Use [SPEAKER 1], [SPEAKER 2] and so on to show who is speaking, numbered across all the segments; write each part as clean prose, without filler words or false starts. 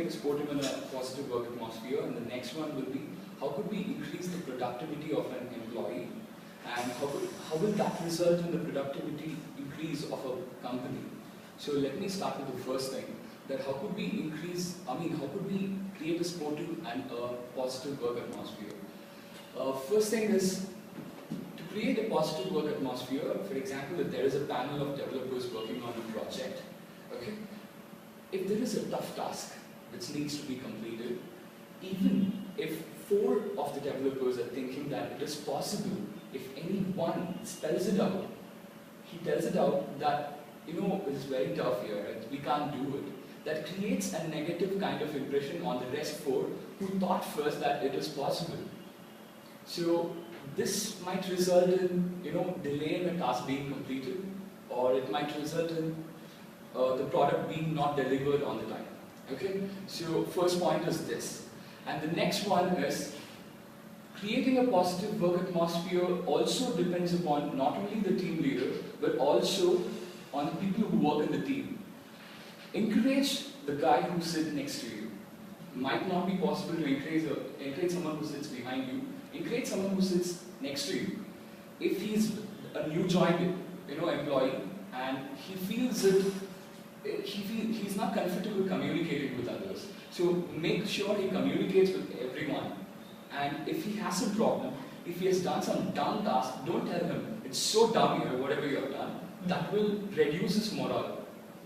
[SPEAKER 1] create a sportive and a positive work atmosphere, and the next one will be how could we increase the productivity of an employee, and how will that result in the productivity increase of a company. So let me start with the first thing, that how could we how could we create a sportive and a positive work atmosphere. First thing is, to create a positive work atmosphere, for example, if there is a panel of developers working on a project, okay, if there is a tough task which needs to be completed, even if 4 of the developers are thinking that it is possible, if any one spells it out, he tells it out that, it's very tough here, right? We can't do it. That creates a negative kind of impression on the rest 4 who thought first that it is possible. So this might result in, delay in a task being completed, or it might result in the product being not delivered on the time. Okay? So first point is this. And the next one is, creating a positive work atmosphere also depends upon not only the team leader, but also on the people who work in the team. Encourage the guy who sits next to you. Might not be possible to encourage someone who sits behind you. Encourage someone who sits next to you. If he's a new joined, employee, and he feels he's not comfortable communicating with others. So make sure he communicates with everyone. And if he has a problem, if he has done some dumb task, don't tell him, it's so dumb here, whatever you have done. That will reduce his morale.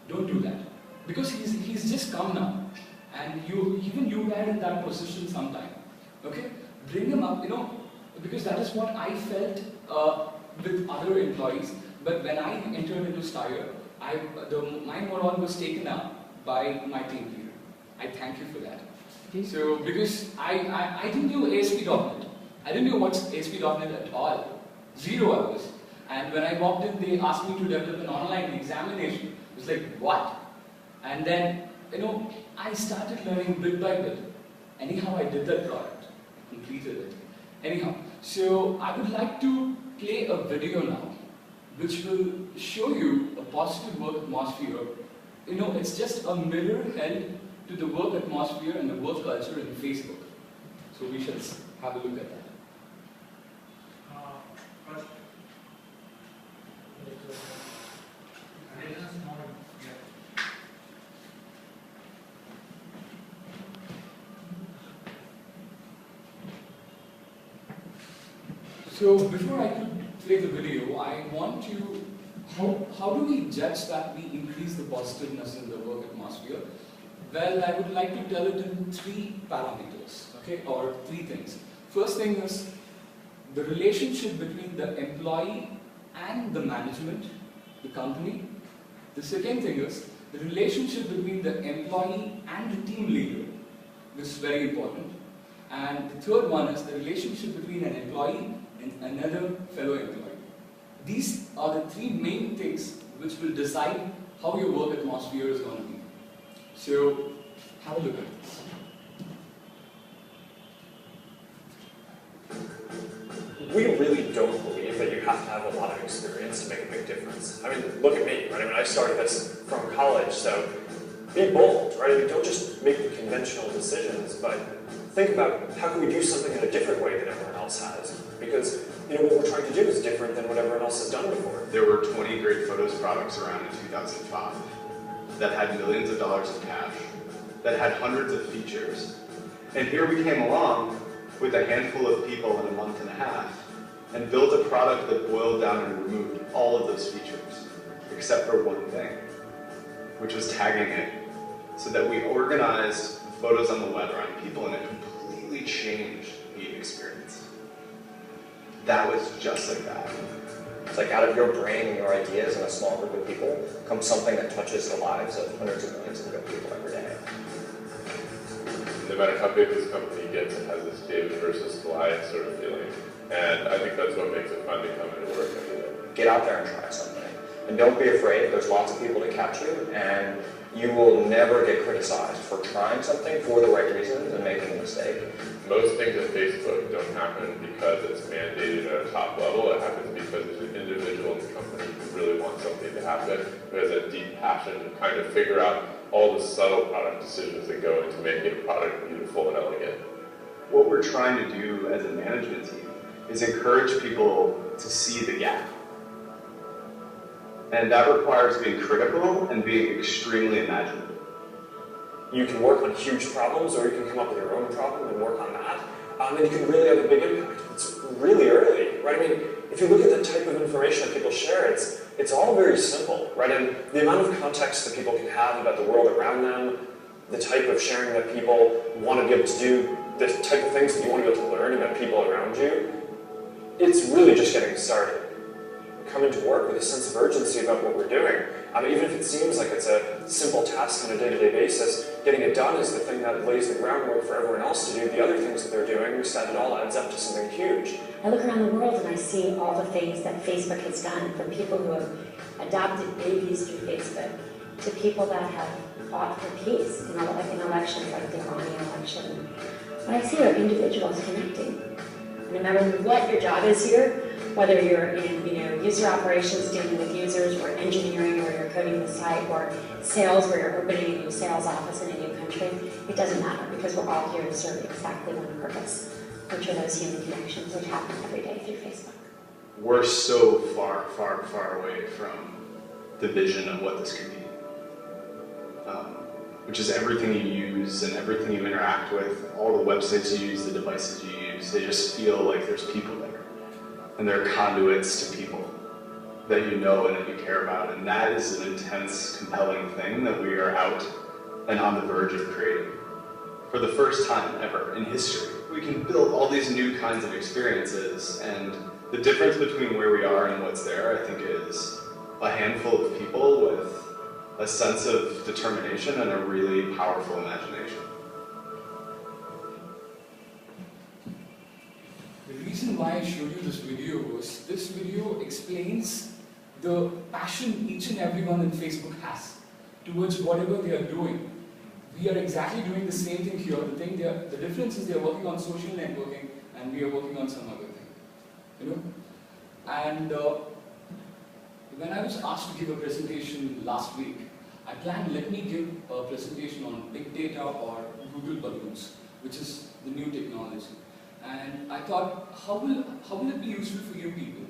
[SPEAKER 1] Don't do that. Because he's just come now. And even you were in that position sometime. Okay? Bring him up, because that is what I felt with other employees. But when I entered into Styre, my morale was taken up by my team leader. I thank you for that. Okay. So, because I didn't know ASP.NET. I didn't know what's ASP.NET at all. 0 hours. And when I walked in, they asked me to develop an online examination. It was like, what? And then, I started learning bit by bit. Anyhow, I did that product. Completed it. Anyhow, so I would like to play a video now, which will show you a positive work atmosphere. It's just a mirror held to the work atmosphere and the work culture in Facebook. So we shall have a look at that. So before I could play the video, I want to, how do we judge that we increase the positiveness in the work atmosphere? Well, I would like to tell it in 3 parameters, okay, or 3 things. First thing is the relationship between the employee and the management, the company. The second thing is the relationship between the employee and the team leader. This is very important. And the third one is the relationship between an employee and another fellow employee. These are the 3 main things which will decide how your work atmosphere is going to be. So, have a look at this.
[SPEAKER 2] We really don't believe that you have to have a lot of experience to make a big difference. I mean, look at me, right? I mean, I started this from college, so be bold, right? I mean, don't just make the conventional decisions, but think about how can we do something in a different way than everyone else has. Because, what we're trying to do is different than what everyone else has done before.
[SPEAKER 3] There were 20 great photos products around in 2005 that had millions of dollars in cash, that had hundreds of features. And here we came along with a handful of people in a month and a half and built a product that boiled down and removed all of those features, except for one thing, which was tagging it, so that we organized photos on the web around people and it completely changed the experience. That was just like that.
[SPEAKER 2] It's like out of your brain and your ideas and a small group of people comes something that touches the lives of hundreds of millions of people every day.
[SPEAKER 4] No matter how big this company gets, it has this David versus Goliath sort of feeling. And I think that's what makes it fun to come into work every day.
[SPEAKER 2] Get out there and try something. And don't be afraid. There's lots of people to catch you, and you will never get criticized for trying something for the right reasons and making a mistake.
[SPEAKER 4] Most things at Facebook don't happen because it's mandated at a top level. It happens because there's an individual in the company who really wants something to happen, who has a deep passion to kind of figure out all the subtle product decisions that go into making a product beautiful and elegant.
[SPEAKER 3] What we're trying to do as a management team is encourage people to see the gap. And that requires being critical and being extremely imaginative.
[SPEAKER 2] You can work on huge problems, or you can come up with your own problem and work on that. And you can really have a big impact. It's really early, right? I mean, if you look at the type of information that people share, it's all very simple, right? And the amount of context that people can have about the world around them, the type of sharing that people want to be able to do, the type of things that you want to be able to learn about people around you, it's really just getting started. Come into work with a sense of urgency about what we're doing. Even if it seems like it's a simple task on a day-to-day basis, getting it done is the thing that lays the groundwork for everyone else to do the other things that they're doing, so that it all adds up to something huge.
[SPEAKER 5] I look around the world and I see all the things that Facebook has done, from people who have adopted babies through Facebook to people that have fought for peace in elections like the Iranian election. What I see are individuals connecting. And no matter what your job is here, whether you're in user operations dealing with users, or engineering where you're coding the site, or sales where you're opening a new sales office in a new country, it doesn't matter, because we're all here to serve exactly one purpose, which are those human connections which happen every day through Facebook.
[SPEAKER 3] We're so far, far, far away from the vision of what this could be, which is everything you use and everything you interact with, all the websites you use, the devices you use, they just feel like there's people there. And they're conduits to people that you know and that you care about. And that is an intense, compelling thing that we are out and on the verge of creating. For the first time ever in history, we can build all these new kinds of experiences, and the difference between where we are and what's there, I think, is a handful of people with a sense of determination and a really powerful imagination.
[SPEAKER 1] The reason why I showed you this video was this video explains the passion each and everyone in Facebook has towards whatever they are doing. We are exactly doing the same thing here. The difference is they are working on social networking and we are working on some other thing. And when I was asked to give a presentation last week, I planned, let me give a presentation on big data or Google balloons, which is the new technology. And I thought, how will it be useful for you people?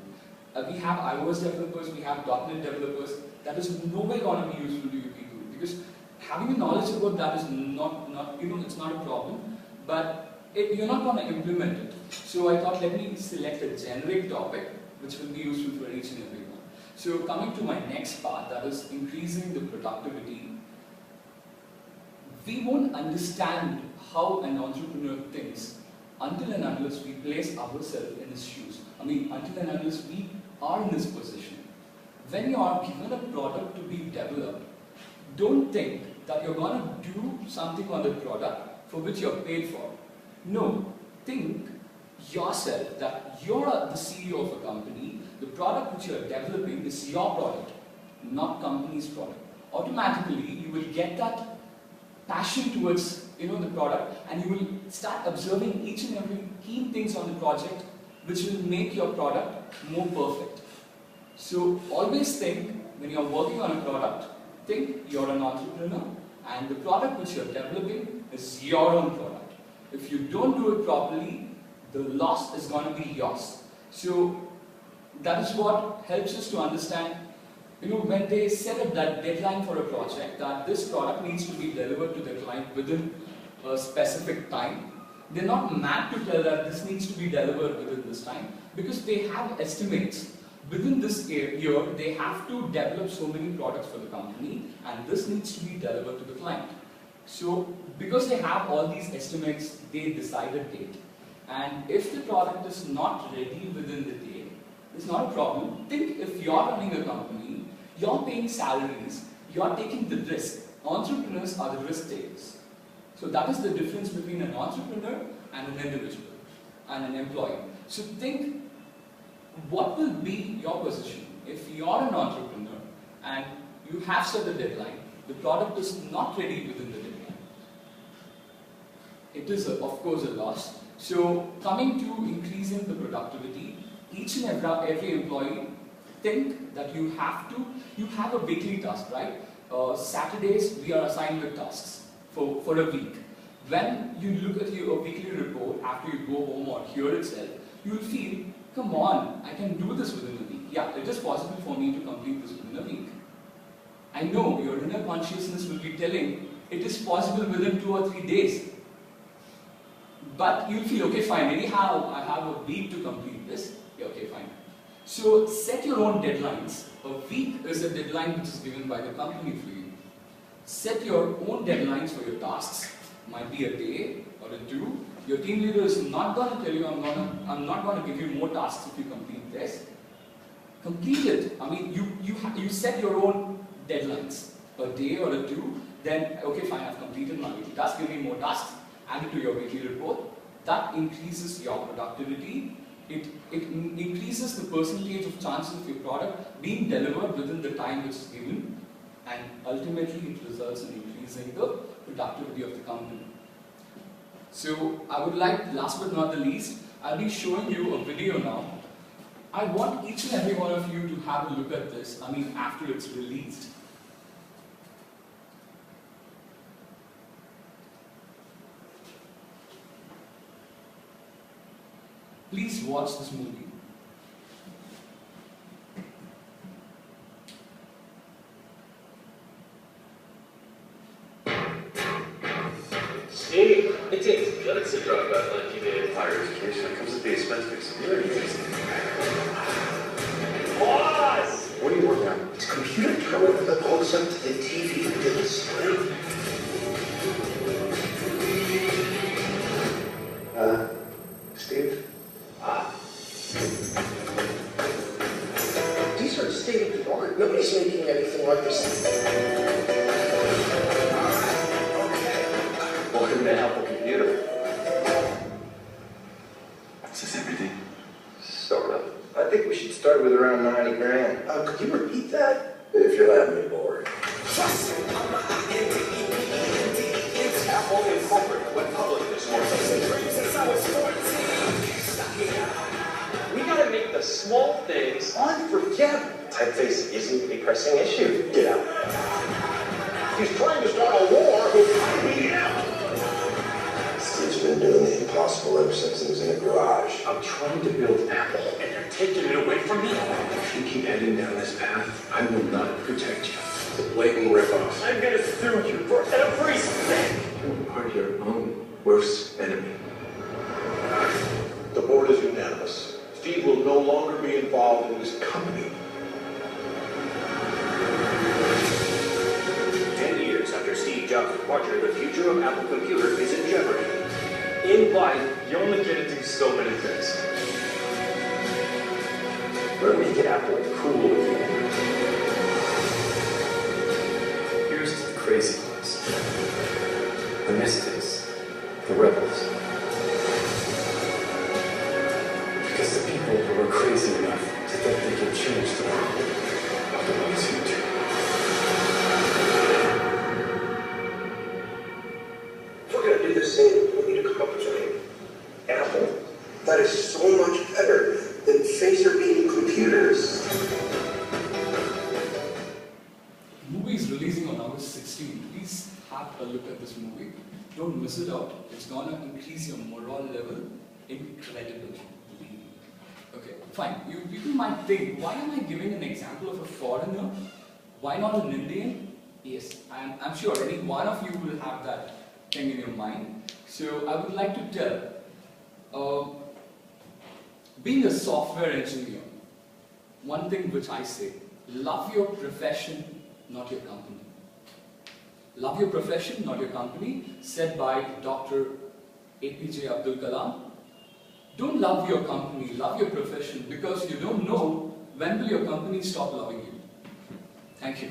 [SPEAKER 1] We have iOS developers, we have .NET developers. That is nowhere going to be useful to you people, because having a knowledge about that is it's not a problem, but you're not going to implement it. So I thought, let me select a generic topic which will be useful for each and everyone. So coming to my next part, that is increasing the productivity. We won't understand how an entrepreneur thinks until and unless we place ourselves in his shoes. Until and unless we are in this position. When you are given a product to be developed, don't think that you're going to do something on the product for which you're paid for. No, think yourself that you're the CEO of a company, the product which you're developing is your product, not company's product. Automatically, you will get that passion towards the product, and you will start observing each and every key things on the project which will make your product more perfect. So always think, when you're working on a product, think you're an entrepreneur and the product which you're developing is your own product. If you don't do it properly, the loss is going to be yours. So that is what helps us to understand, when they set up that deadline for a project, that this product needs to be delivered to the client within a specific time. They're not mad to tell that this needs to be delivered within this time, because they have estimates. Within this year, they have to develop so many products for the company, and this needs to be delivered to the client. So, because they have all these estimates, they decide a date. And if the product is not ready within the date, it's not a problem. Think, if you're running a company, you're paying salaries, you're taking the risk. Entrepreneurs are the risk takers. So that is the difference between an entrepreneur and an individual and an employee. So think, what will be your position if you're an entrepreneur and you have set a deadline, the product is not ready within the deadline? It is, of course, a loss. So coming to increasing the productivity, each and every employee, think that you have a weekly task, right? Saturdays we are assigned with tasks for a week. When you look at your weekly report after you go home or here itself, you will feel, come on, I can do this within a week. Yeah, it is possible for me to complete this within a week. I know your inner consciousness will be telling it is possible within 2 or 3 days. But you'll feel, okay, fine, anyhow, I have a week to complete this. Yeah, okay, fine. So set your own deadlines. A week is a deadline which is given by the company for you. Set your own deadlines for your tasks. Might be a day or a 2. Your team leader is not going to tell you, I'm not going to give you more tasks if you complete this. Complete it. I mean, you set your own deadlines. A day or a 2. Then, okay, fine, I've completed my weekly task. Give me more tasks. Add it to your weekly report. That increases your productivity. It increases the percentage of chances of your product being delivered within the time which is given, and ultimately it results in increasing the productivity of the company. So I would like, last but not the least, I'll be showing you a video now. I want each and every one of you to have a look at this, I mean after it's released. Please watch this movie.
[SPEAKER 6] Steve, it takes guts to drop out like you did. Higher education comes with the expense of experience. Boss!
[SPEAKER 7] What are you working on? It's a computer terminal that hooks up to the TV to the display. Steve? These are state of the art. Nobody's making anything like this.
[SPEAKER 6] Welcome to Apple Computer.
[SPEAKER 3] Is this everything?
[SPEAKER 7] Sort of. I think we should start with around 90 grand. Could you repeat that? If you'll have me bored.
[SPEAKER 6] Apple Incorporated went public this morning. We gotta make the small things
[SPEAKER 7] Unforgettable. Typeface isn't a pressing issue. Get out. He's trying to start a war with IBM. Steve's been doing the impossible ever since he was in the garage.
[SPEAKER 6] I'm trying to build Apple, and you're taking it away from me.
[SPEAKER 7] If you keep heading down this path, I will not protect you. It's a blatant ripoff.
[SPEAKER 6] I'm gonna sue you for everything.
[SPEAKER 7] You are your own worst enemy.
[SPEAKER 8] The board is unanimous. Steve will no longer be involved in this company.
[SPEAKER 6] 10 years after Steve Jobs' departure, the future of Apple Computer is in jeopardy. In life, you only get to do so many things.
[SPEAKER 7] We're gonna make Apple cool again.
[SPEAKER 6] Here's to the crazy ones, the mystics, the rebels. Because the people who are crazy enough to think they can change the world are the ones who do.
[SPEAKER 7] If we're gonna do this thing, we need to come up with a name. Apple. That is so much better than phaser-beating computers.
[SPEAKER 1] The movie is releasing on August 16. Please have a look at this movie. Don't miss it out. It's gonna increase your morale level incredibly. Okay, fine. You people might think, why am I giving an example of a foreigner? Why not an Indian? Yes, I'm sure any one of you will have that thing in your mind. So I would like to tell, being a software engineer, one thing which I say, love your profession, not your company. Love your profession, not your company, said by Dr. APJ Abdul Kalam. Don't love your company, love your profession, because you don't know when will your company stop loving you. Thank you.